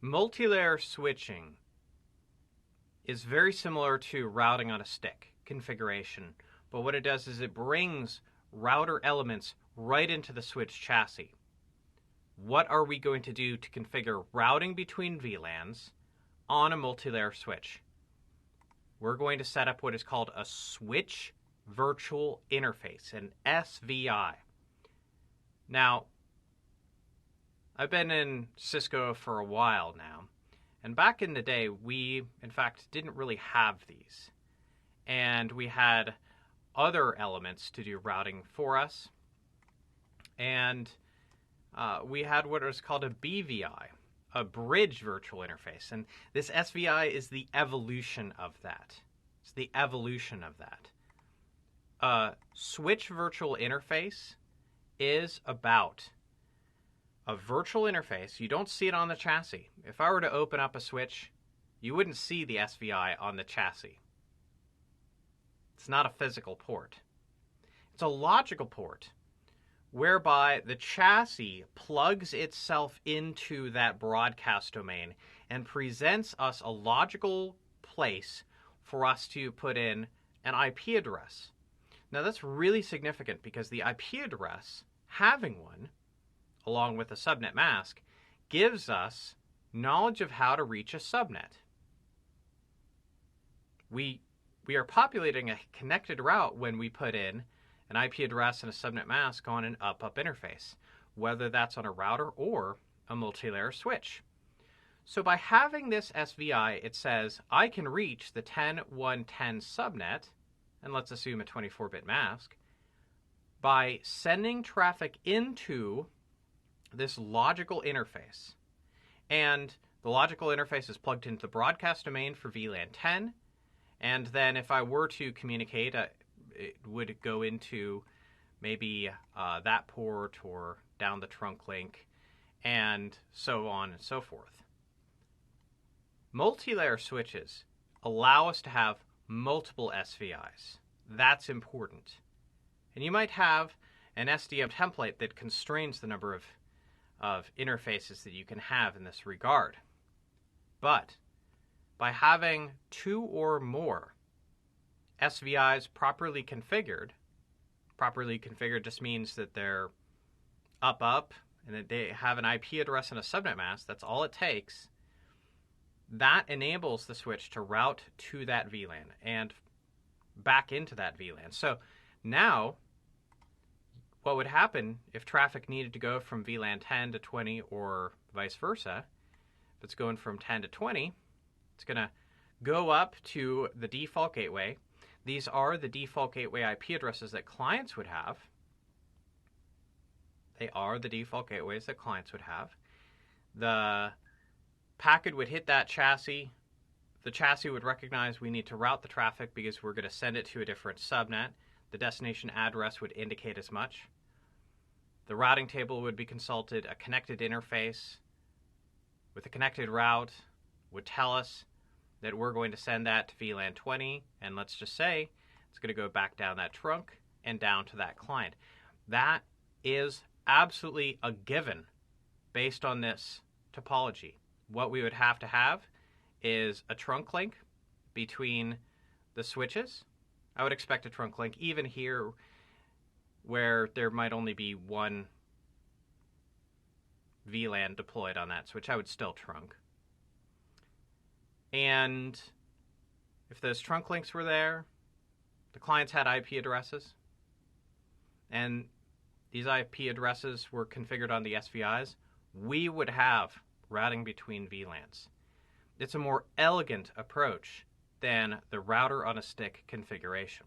Multi-layer switching is very similar to routing on a stick configuration, but what it does is it brings router elements right into the switch chassis. What are we going to do to configure routing between VLANs on a multi-layer switch? We're going to set up what is called a switch virtual interface, an SVI. Now, I've been in Cisco for a while now, and back in the day, we, in fact, didn't really have these. And we had other elements to do routing for us. And we had what is called a BVI, a bridge virtual interface. And this SVI is the evolution of that. It's the evolution of that. Switch virtual interface is about a virtual interface. You don't see it on the chassis. If I were to open up a switch, you wouldn't see the SVI on the chassis. It's not a physical port. It's a logical port whereby the chassis plugs itself into that broadcast domain and presents us a logical place for us to put in an IP address. Now that's really significant because the IP address, having one, along with a subnet mask, gives us knowledge of how to reach a subnet. We are populating a connected route when we put in an IP address and a subnet mask on an up-up interface, whether that's on a router or a multi-layer switch. So by having this SVI, it says I can reach the 10.1.10 subnet, and let's assume a 24-bit mask, by sending traffic into this logical interface. And the logical interface is plugged into the broadcast domain for VLAN 10, and then if I were to communicate, it would go into maybe that port or down the trunk link, and so on and so forth. Multi-layer switches allow us to have multiple SVIs. That's important. And you might have an SDM template that constrains the number of interfaces that you can have in this regard. But by having two or more SVIs properly configured just means that they're up, and that they have an IP address and a subnet mask. That's all it takes. That enables the switch to route to that VLAN and back into that VLAN. So now, what would happen if traffic needed to go from VLAN 10 to 20 or vice versa? If it's going from 10 to 20, it's going to go up to the default gateway. These are the default gateway IP addresses that clients would have. They are the default gateways that clients would have. The packet would hit that chassis. The chassis would recognize we need to route the traffic because we're going to send it to a different subnet. The destination address would indicate as much. The routing table would be consulted. A connected interface with a connected route would tell us that we're going to send that to VLAN 20, and let's just say it's going to go back down that trunk and down to that client. That is absolutely a given based on this topology. What we would have to have is a trunk link between the switches. I would expect a trunk link even here where there might only be one VLAN deployed on that switch. I would still trunk. And if those trunk links were there, the clients had IP addresses, and these IP addresses were configured on the SVIs, we would have routing between VLANs. It's a more elegant approach than the router on a stick configuration.